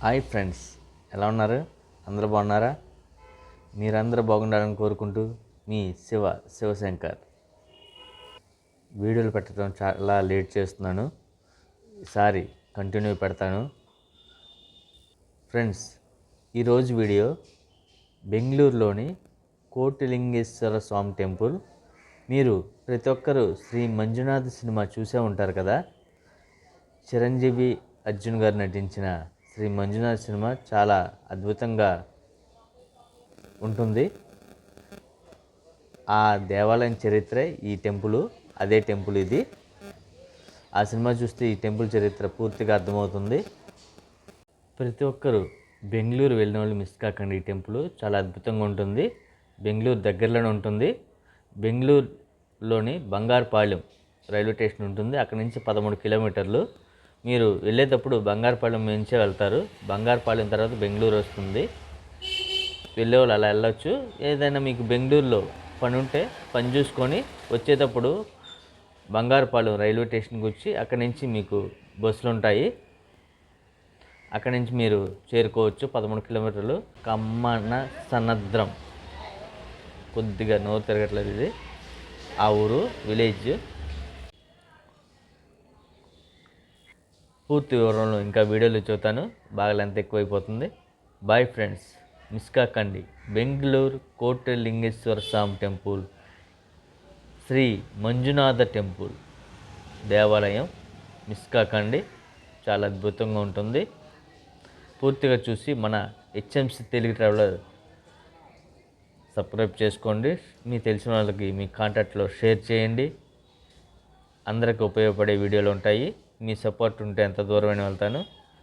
Hi friends, ఎలా ఉన్నారు? అందరూ బాగున్నారా? మీరందరూ బాగుండాలని కోరుకుంటూ మీ శివశంకర్. వీడియోలు పెట్టడం చాలా లేట్ చేస్తున్నాను, ఈసారి కంటిన్యూ పెడతాను. ఫ్రెండ్స్, ఈరోజు వీడియో బెంగళూరులోని కోటిలింగేశ్వర స్వామి టెంపుల్. మీరు ప్రతి ఒక్కరూ శ్రీ మంజునాథ్ సినిమా చూసే ఉంటారు కదా. చిరంజీవి, అర్జున్ గారు నటించిన శ్రీ మంజునాథ్ సినిమా చాలా అద్భుతంగా ఉంటుంది. ఆ దేవాలయం చరిత్రే ఈ టెంపుల్, అదే టెంపుల్ ఇది. ఆ సినిమా చూస్తే ఈ టెంపుల్ చరిత్ర పూర్తిగా అర్థమవుతుంది. ప్రతి ఒక్కరూ బెంగళూరు వెళ్ళిన వాళ్ళు మిస్ కాకండి. ఈ టెంపుల్ చాలా అద్భుతంగా ఉంటుంది. బెంగళూరు దగ్గరలోనే ఉంటుంది. బెంగళూరులోని బంగారుపాలెం రైల్వే స్టేషన్ ఉంటుంది. అక్కడి నుంచి 13 కిలోమీటర్లు. మీరు వెళ్ళేటప్పుడు బంగారుపాలెం నుంచే వెళ్తారు. బంగారుపాలెం తర్వాత బెంగళూరు వస్తుంది. వెళ్ళేవాళ్ళు అలా వెళ్ళొచ్చు. ఏదైనా మీకు బెంగళూరులో పని ఉంటే పని చూసుకొని వచ్చేటప్పుడు బంగారుపాలెం రైల్వే స్టేషన్కి వచ్చి అక్కడి నుంచి మీకు బస్సులు ఉంటాయి. అక్కడి నుంచి మీరు చేరుకోవచ్చు. 13 కిలోమీటర్లు. కమ్మన సనద్రం, కొద్దిగా నోరు తిరగట్లేదు ఇది, ఆ ఊరు విలేజ్. పూర్తి వివరంలో ఇంకా వీడియోలో చూస్తాను, బాగా లెంత్ ఎక్కువైపోతుంది. బాయ్ ఫ్రెండ్స్, మిస్ కాకండి. బెంగళూరు కోటిలింగేశ్వర స్వామి టెంపుల్, శ్రీ మంజునాథ టెంపుల్ దేవాలయం మిస్ కాకండి. చాలా అద్భుతంగా ఉంటుంది. పూర్తిగా చూసి మన హెచ్ఎంసి తెలుగు ట్రావెలర్ సబ్స్క్రైబ్ చేసుకోండి. మీ తెలిసిన వాళ్ళకి మీ కాంటాక్ట్లో షేర్ చేయండి. అందరికీ ఉపయోగపడే వీడియోలు ఉంటాయి. మీ సపోర్ట్ ఉంటే ఎంత దూరమైన వెళ్తాను.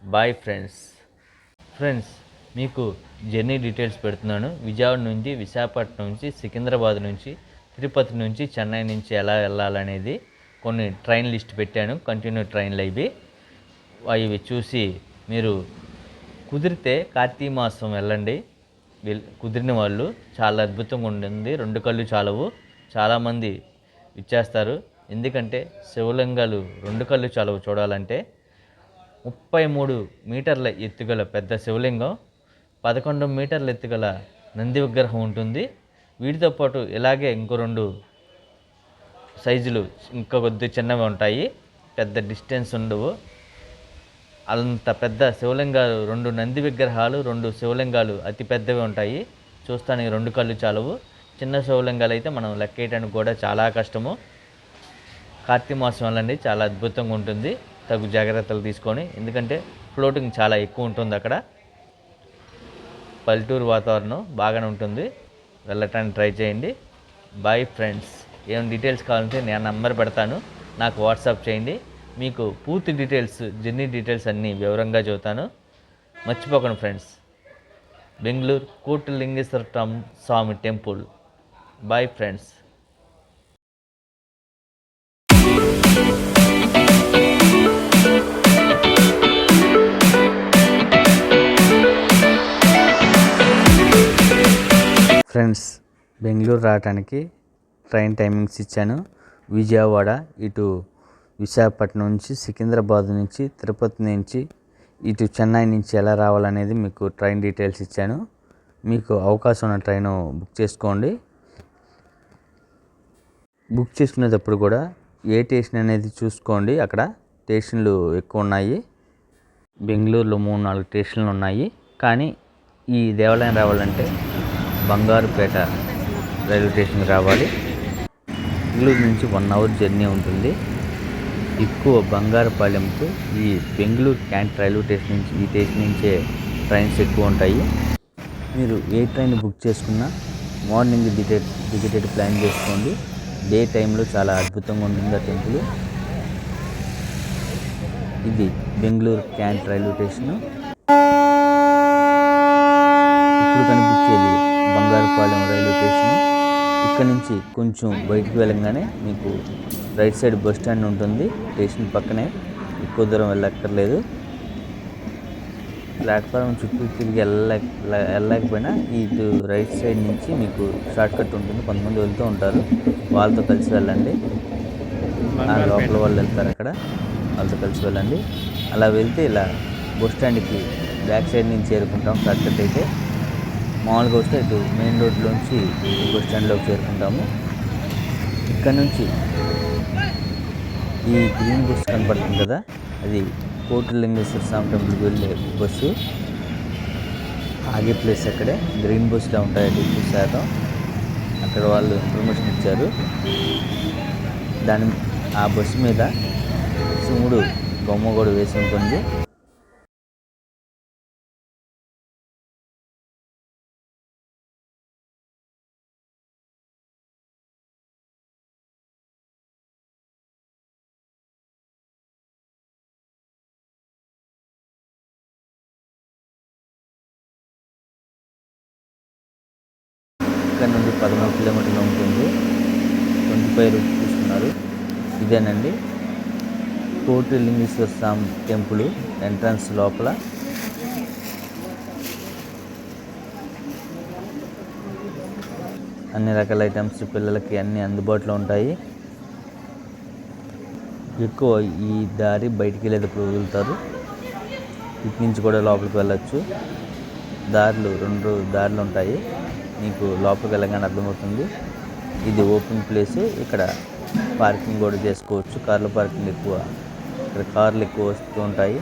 Bye friends. మీకు జర్నీ డీటెయిల్స్ పెడుతున్నాను. విజయవాడ నుంచి, విశాఖపట్నం నుంచి, సికింద్రాబాద్ నుంచి, తిరుపతి నుంచి, చెన్నై నుంచి ఎలా వెళ్ళాలనేది కొన్ని ట్రైన్ లిస్ట్ పెట్టాను. కంటిన్యూ ట్రైన్లు అవి చూసి మీరు కుదిరితే కార్తీక మాసం వెళ్ళండి. కుదిరిన వాళ్ళు. చాలా అద్భుతంగా ఉంటుంది. 2 కళ్ళు చాలవు, చాలామంది ఇచ్చేస్తారు. ఎందుకంటే శివలింగాలు 2 కళ్ళు చాలవు చూడాలంటే. 33 మీటర్ల ఎత్తుగల పెద్ద శివలింగం, 11 మీటర్ల ఎత్తుగల నంది విగ్రహం ఉంటుంది. వీటితో పాటు ఇలాగే ఇంకో 2 సైజులు ఇంకా కొద్దిగా చిన్నవి ఉంటాయి. పెద్ద డిస్టెన్స్ ఉండవు. అంత పెద్ద శివలింగాలు, 2 నంది విగ్రహాలు, 2 శివలింగాలు అతి పెద్దవి ఉంటాయి. చూస్తానికి 2 కళ్ళు చాలవు. చిన్న శివలింగాలు అయితే మనం లెక్కేయడానికి కూడా చాలా కష్టము. కార్తీక మాసం వెళ్ళండి, చాలా అద్భుతంగా ఉంటుంది. తగు జాగ్రత్తలు తీసుకొని, ఎందుకంటే ఫ్లోటింగ్ చాలా ఎక్కువ ఉంటుంది అక్కడ. పల్లెటూరు వాతావరణం బాగానే ఉంటుంది. వెళ్ళటానికి ట్రై చేయండి. Bye friends. ఏమైనా డీటెయిల్స్ కావాలంటే నేను నంబర్ పెడతాను, నాకు వాట్సాప్ చేయండి. మీకు పూర్తి డీటెయిల్స్, జర్నీ డీటెయిల్స్ అన్నీ వివరంగా చెబుతాను. మర్చిపోకండి friends. Bengaluru Kotilingeshwara Swamy temple. Bye friends. Friends, Bengaluru రావడానికి ట్రైన్ టైమింగ్స్ ఇచ్చాను. విజయవాడ, ఇటు విశాఖపట్నం నుంచి, సికింద్రాబాద్ నుంచి, తిరుపతి నుంచి, ఇటు చెన్నై నుంచి ఎలా రావాలనేది మీకు ట్రైన్ డీటెయిల్స్ ఇచ్చాను. మీకు అవకాశం ఉన్న ట్రైన్ బుక్ చేసుకోండి. బుక్ చేసుకునేటప్పుడు కూడా ఏ స్టేషన్ అనేది చూసుకోండి. అక్కడ స్టేషన్లు ఎక్కువ ఉన్నాయి. బెంగళూరులో 3-4 స్టేషన్లు ఉన్నాయి. కానీ ఈ దేవాలయం రావాలంటే బంగారుపేట రైల్వే స్టేషన్కి రావాలి. బెంగళూరు నుంచి 1 అవర్ జర్నీ ఉంటుంది. ఎక్కువ బంగారుపాలెంకు ఈ బెంగళూరు క్యాంట్ రైల్వే స్టేషన్ నుంచి, ఈ స్టేషన్ నుంచే ట్రైన్స్ ఎక్కువ ఉంటాయి. మీరు ఏ ట్రైన్ బుక్ చేసుకున్నా మార్నింగ్ దిగేటట్టు ప్లాన్ చేసుకోండి. డే టైంలో చాలా అద్భుతంగా ఉంటుంది ఆ టెంపుల్. ఇది బెంగళూరు క్యాంట్ రైల్వే స్టేషను. ఇప్పుడు కనిపించేది బంగారుపాలెం రైల్వే స్టేషను. ఇక్కడ నుంచి కొంచెం బయటికి వెళ్ళగానే మీకు రైట్ సైడ్ బస్ స్టాండ్ ఉంటుంది. స్టేషన్ పక్కనే, ఎక్కువ దూరం వెళ్ళక్కర్లేదు. ప్లాట్ఫారం చుట్టూ తిరిగి వెళ్ళలేకపోయినా ఇటు రైట్ సైడ్ నుంచి మీకు షార్ట్ కట్ ఉంటుంది. కొంతమంది వెళ్తూ ఉంటారు, వాళ్ళతో కలిసి వెళ్ళండి. లోపల వాళ్ళు వెళ్తారు, అక్కడ వాళ్ళతో కలిసి వెళ్ళండి. అలా వెళ్తే ఇలా బస్ స్టాండ్కి బ్యాక్ సైడ్ నుంచి చేరుకుంటాం. షార్ట్కట్ అయితే మామూలుగా వస్తే ఇటు మెయిన్ రోడ్లోంచి బస్ స్టాండ్లోకి చేరుకుంటాము. ఇక్కడ నుంచి ఈ గ్రీన్ బస్ కనపడుతుంది కదా, అది కోటిలింగేశ్వర స్వామి టెంపుల్కి వెళ్ళే బస్సు. ఆగే ప్లేస్ అక్కడే గ్రీన్ బస్లో ఉంటాయి ఎక్కువ శాతం. అక్కడ వాళ్ళు ఇన్ఫర్మేషన్ ఇచ్చారు. ఆ బస్సు మీద శివుడు బొమ్మ కూడా వేసి ఉంటుంది. ఇక్కడ నుండి 13 కిలోమీటర్లు ఉంటుంది. 25 రూపీస్ తీసుకున్నారు. ఇదేనండి కోటిలింగేశ్వర స్వామి టెంపుల్ ఎంట్రన్స్ లోపల. అన్ని రకాల ఐటమ్స్ పిల్లలకి అన్నీ అందుబాటులో ఉంటాయి. ఎక్కువ ఈ దారి బయటికి వెళ్ళేటప్పుడు వదులుతారు. ఇటు నుంచి కూడా లోపలికి వెళ్ళచ్చు. దారులు 2 దారులు ఉంటాయి, మీకు లోపలికి వెళ్ళగానే అర్థమవుతుంది. ఇది ఓపెన్ ప్లేస్. ఇక్కడ పార్కింగ్ కూడా చేసుకోవచ్చు. కార్ల పార్కింగ్ ఎక్కువ, ఇక్కడ కార్లు ఎక్కువ వస్తూ ఉంటాయి.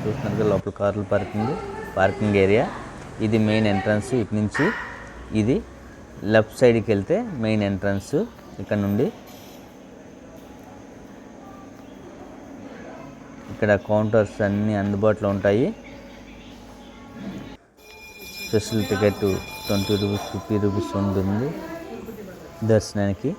చూస్తున్నారు లోపల కార్ల పార్కింగ్ ఏరియా. ఇది మెయిన్ ఎంట్రన్స్. ఇటు నుంచి ఇది లెఫ్ట్ సైడ్కి వెళ్తే మెయిన్ ఎంట్రన్స్. ఇక్కడ నుండి ఇక్కడ కౌంటర్స్ అన్నీ అందుబాటులో ఉంటాయి. స్పెషల్ టికెట్ 20 రూపీస్ 50 రూపీస్ ఉంటుంది దర్శనానికి.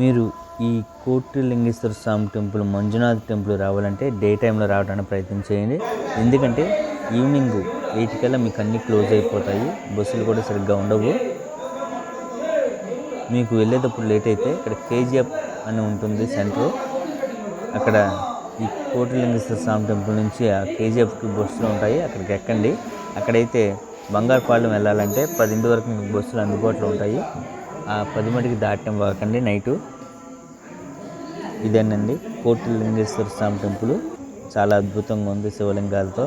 మీరు ఈ కోటిలింగేశ్వర స్వామి టెంపుల్, మంజునాథ్ టెంపుల్ రావాలంటే డే టైంలో రావడానికి ప్రయత్నం చేయండి. ఎందుకంటే ఈవినింగ్ 8 కల్లా మీకు అన్నీ క్లోజ్ అయిపోతాయి. బస్సులు కూడా సరిగ్గా ఉండవు. మీకు వెళ్ళేటప్పుడు లేట్ అయితే ఇక్కడ కేజీఎఫ్ అని ఉంటుంది సెంటర్. అక్కడ ఈ కోటిలింగేశ్వర స్వామి టెంపుల్ నుంచి ఆ కేజీఎఫ్కి బస్సులు ఉంటాయి, అక్కడికి ఎక్కండి. అక్కడైతే బంగారుపాలెం వెళ్ళాలంటే 10 వరకు మీకు బస్సులు అందుబాటులో ఉంటాయి. ఆ 10 మటుకి దాటం వాకండి నైటు. ఇదేనండి కోటిలింగేశ్వర స్వామి టెంపుల్. చాలా అద్భుతంగా ఉంది శివలింగాలతో.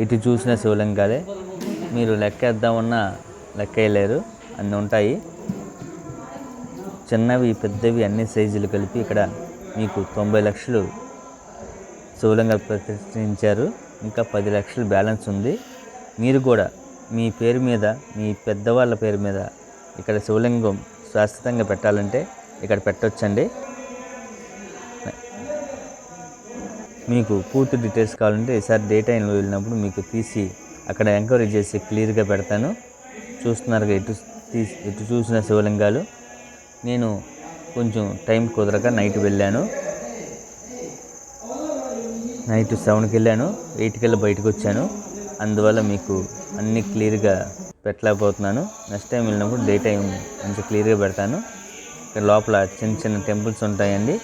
ఇటు చూసిన శివలింగాలే, మీరు లెక్కేద్దామన్నా లెక్కేయలేరు, అన్నీ ఉంటాయి. చిన్నవి పెద్దవి అన్ని సైజులు కలిపి ఇక్కడ మీకు 90 లక్షలు శివలింగాలు ప్రతిష్ఠించారు. ఇంకా 10 లక్షలు బ్యాలెన్స్ ఉంది. మీరు కూడా మీ పేరు మీద, మీ పెద్దవాళ్ళ పేరు మీద ఇక్కడ శివలింగం శాశ్వతంగా పెట్టాలంటే ఇక్కడ పెట్టొచ్చండి. మీకు పూర్తి డీటెయిల్స్ కావాలంటే ఈసారి డే టైంలో వెళ్ళినప్పుడు మీకు తీసి అక్కడ ఎంక్వైరీ చేసి క్లియర్గా పెడతాను. చూస్తున్నారుగా ఇటు చూసిన శివలింగాలు. నేను కొంచెం టైం కుదరక నైట్ వెళ్ళాను. నైట్ 7కి వెళ్ళాను, 8 కల్లా బయటకు వచ్చాను. అందువల్ల మీకు అన్నీ క్లియర్గా పెట్టలేకపోతున్నాను. నెక్స్ట్ టైం వెళ్ళినప్పుడు డే టైం కొంచెం క్లియర్గా పెడతాను. ఇక్కడ లోపల చిన్న చిన్న టెంపుల్స్ ఉంటాయండి.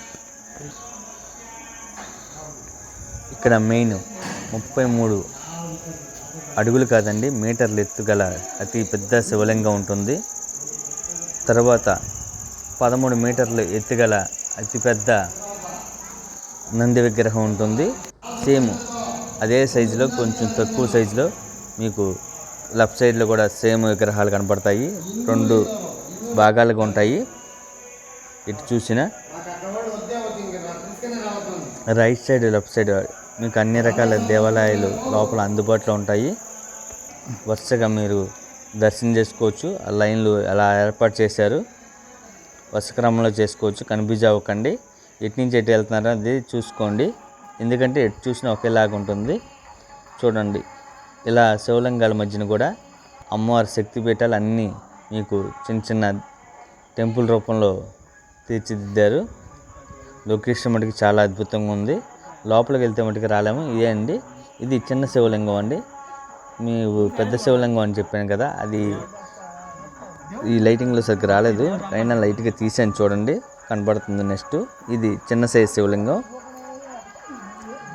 ఇక్కడ మెయిన్ 33 అడుగులు కాదండి, మీటర్లు ఎత్తుగల అతి పెద్ద శివలింగం ఉంటుంది. తర్వాత 13 మీటర్లు ఎత్తుగల అతిపెద్ద నంది విగ్రహం ఉంటుంది. సేమ్ అదే సైజులో, కొంచెం తక్కువ సైజులో మీకు లెఫ్ట్ సైడ్లో కూడా సేమ్ విగ్రహాలు కనపడతాయి. 2 భాగాలుగా ఉంటాయి. ఇటు చూసిన రైట్ సైడ్, లెఫ్ట్ సైడ్ మీకు అన్ని రకాల దేవాలయాలు లోపల అందుబాటులో ఉంటాయి. వరుసగా మీరు దర్శనం చేసుకోవచ్చు. ఆ లైన్లు అలా ఏర్పాటు చేశారు, వరుస క్రమంలో చేసుకోవచ్చు. కన్ఫ్యూజ్ అవ్వకండి. ఎటు నుంచి ఎటు వెళ్తున్నారో అది చూసుకోండి, ఎందుకంటే ఎటు చూసినా ఒకేలాగా ఉంటుంది. చూడండి, ఇలా శివలింగాల మధ్యన కూడా అమ్మవారి శక్తిపీఠాలు అన్నీ మీకు చిన్న చిన్న టెంపుల్ రూపంలో తీర్చిదిద్దారు. లొకేషన్ మటుకు చాలా అద్భుతంగా ఉంది. లోపలికి వెళ్తే మటుకు రాలేము. ఇదే అండి, ఇది చిన్న శివలింగం అండి. మీకు పెద్ద శివలింగం అని చెప్పాను కదా, అది ఈ లైటింగ్లో సరిగ్గా రాలేదు, అయినా లైట్గా తీసాను చూడండి, కనబడుతుంది. నెక్స్ట్ ఇది చిన్న సైజ్ శివలింగం.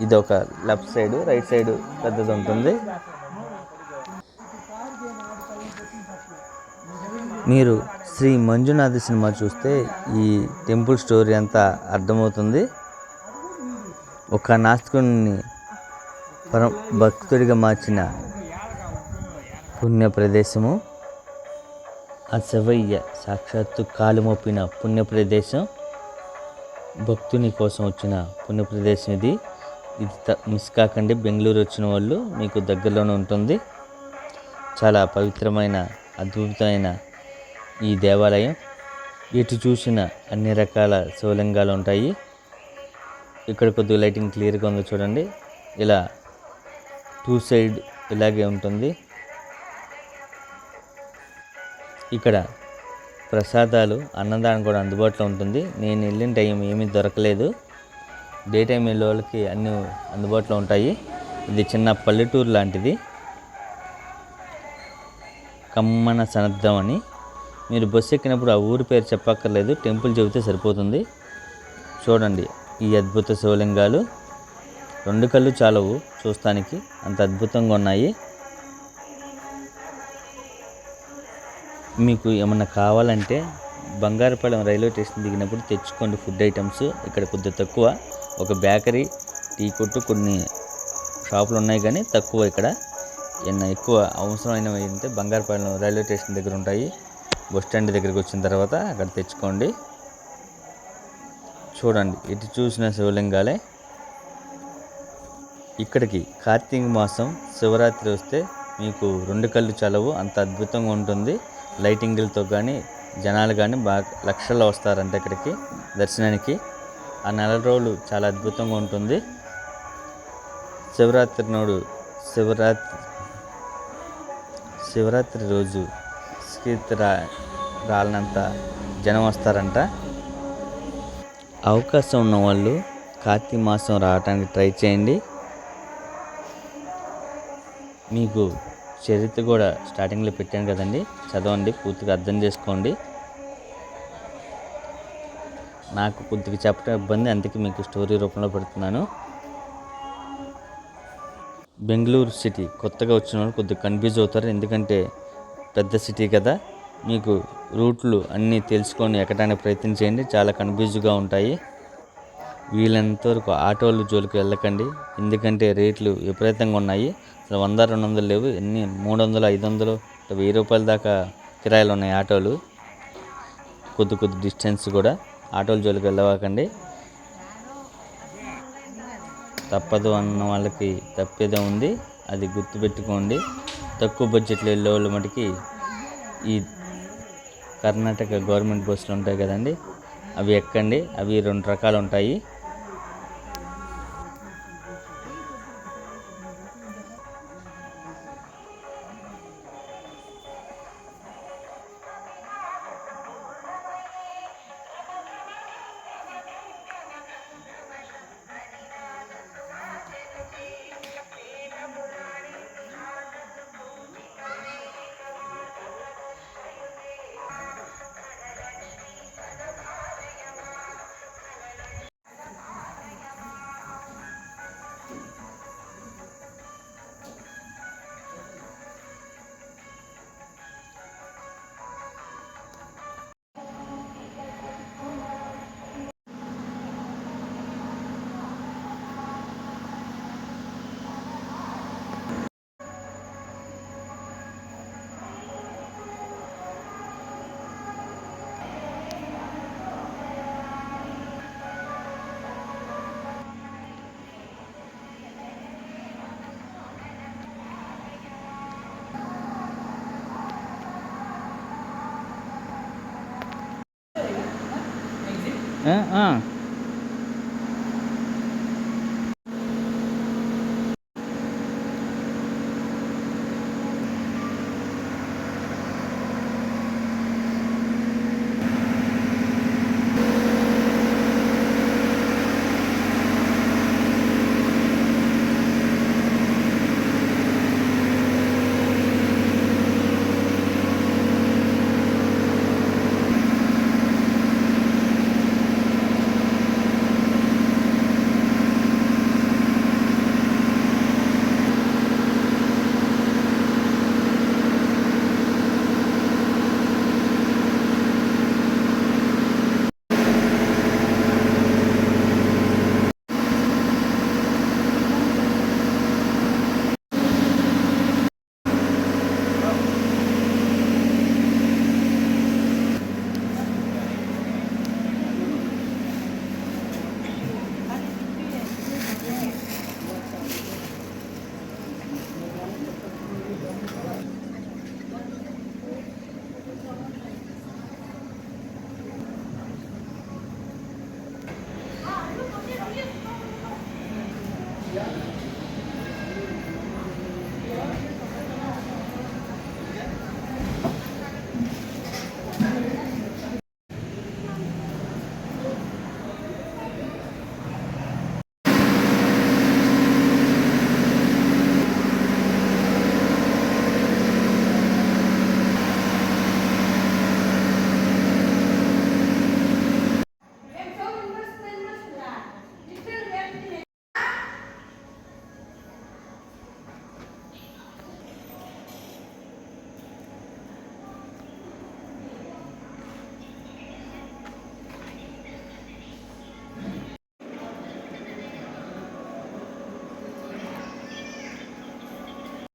ఇది ఒక లెఫ్ట్ సైడ్, రైట్ సైడ్ పెద్దది ఉంటుంది. మీరు శ్రీ మంజునాథ సినిమా చూస్తే ఈ టెంపుల్ స్టోరీ అంతా అర్థమవుతుంది. ఒక నాస్తికుని భక్తుడిగా మార్చిన పుణ్య ప్రదేశము, ఆ శివయ్య సాక్షాత్తు కాలు మోపిన పుణ్య ప్రదేశం, భక్తుని కోసం వచ్చిన పుణ్య ప్రదేశం ఇది. మిస్ కాకండి. బెంగళూరు వచ్చిన వాళ్ళు మీకు దగ్గరలోనే ఉంటుంది. చాలా పవిత్రమైన అద్భుతమైన ఈ దేవాలయం. ఎటు చూసిన అన్ని రకాల శివలింగాలు ఉంటాయి. ఇక్కడ కొద్దిగా లైటింగ్ క్లియర్గా ఉందో చూడండి. ఇలా 2 సైడ్ ఇలాగే ఉంటుంది. ఇక్కడ ప్రసాదాలు, అన్నదానం కూడా అందుబాటులో ఉంటుంది. నేను వెళ్ళిన టైం ఏమీ దొరకలేదు. డే టైం వెళ్ళే వాళ్ళకి అన్నీ అందుబాటులో ఉంటాయి. ఇది చిన్న పల్లెటూరు లాంటిది. కమ్మన సనద్ధం అని. మీరు బస్సు ఎక్కినప్పుడు ఆ ఊరి పేరు చెప్పక్కర్లేదు, టెంపుల్ చెబితే సరిపోతుంది. చూడండి ఈ అద్భుత శివలింగాలు. 2 కళ్ళు చాలవు చూస్తానికి, అంత అద్భుతంగా ఉన్నాయి. మీకు ఏమన్నా కావాలంటే బంగారుపాలెం రైల్వే స్టేషన్ దిగినప్పుడు తెచ్చుకోండి ఫుడ్ ఐటమ్స్. ఇక్కడ కొద్దిగా తక్కువ. ఒక బేకరీ, టీ కొట్టు, కొన్ని షాపులు ఉన్నాయి కానీ తక్కువ. ఇక్కడ ఏమన్నా ఎక్కువ అవసరమైనవి అంటే బంగారుపాలెం రైల్వే స్టేషన్ దగ్గర ఉంటాయి. బస్ స్టాండ్ దగ్గరికి వచ్చిన తర్వాత అక్కడ తెచ్చుకోండి. చూడండి ఇటు చూసిన శివలింగాలే. ఇక్కడికి కార్తీక మాసం శివరాత్రి వస్తే మీకు 2 కళ్ళు చాలవు, అంత అద్భుతంగా ఉంటుంది. లైటింగులతో కానీ జనాలు కానీ బాగా లక్షల్లో వస్తారంట ఇక్కడికి దర్శనానికి. ఆ నెల రోజులు చాలా అద్భుతంగా ఉంటుంది. శివరాత్రి రోజు రాలనంత జనం వస్తారంట. అవకాశం ఉన్న వాళ్ళు కార్తీక మాసం రావడానికి ట్రై చేయండి. మీకు చరిత్ర కూడా స్టార్టింగ్లో పెట్టాను కదండి, చదవండి, పూర్తిగా అర్థం చేసుకోండి. నాకు కొద్దిగా చెప్పడం ఇబ్బంది, అందుకే మీకు స్టోరీ రూపంలో పెడుతున్నాను. బెంగళూరు సిటీ కొత్తగా వచ్చిన వాళ్ళు కొద్దిగా కన్ఫ్యూజ్ అవుతారు, ఎందుకంటే పెద్ద సిటీ కదా. మీకు రూట్లు అన్నీ తెలుసుకొని ఎక్కడానికి ప్రయత్నించేయండి, చాలా కన్ఫ్యూజ్గా ఉంటాయి. వీళ్ళంతవరకు ఆటోలు జోలికి వెళ్ళకండి, ఎందుకంటే రేట్లు విపరీతంగా ఉన్నాయి. అసలు 100-200 లేవు, ఎన్ని 300-500 ₹1000 దాకా కిరాయిలు ఉన్నాయి ఆటోలు. కొద్ది డిస్టెన్స్ కూడా. ఆటోల జోలికి వెళ్ళవాకండి. తప్పదు అన్న వాళ్ళకి తప్పేదే ఉంది, అది గుర్తుపెట్టుకోండి. తక్కువ బడ్జెట్లో వెళ్ళే వాళ్ళు మటుకి ఈ కర్ణాటక గవర్నమెంట్ బస్సులు ఉంటాయి కదండి, అవి ఎక్కండి. అవి 2 రకాలు ఉంటాయి.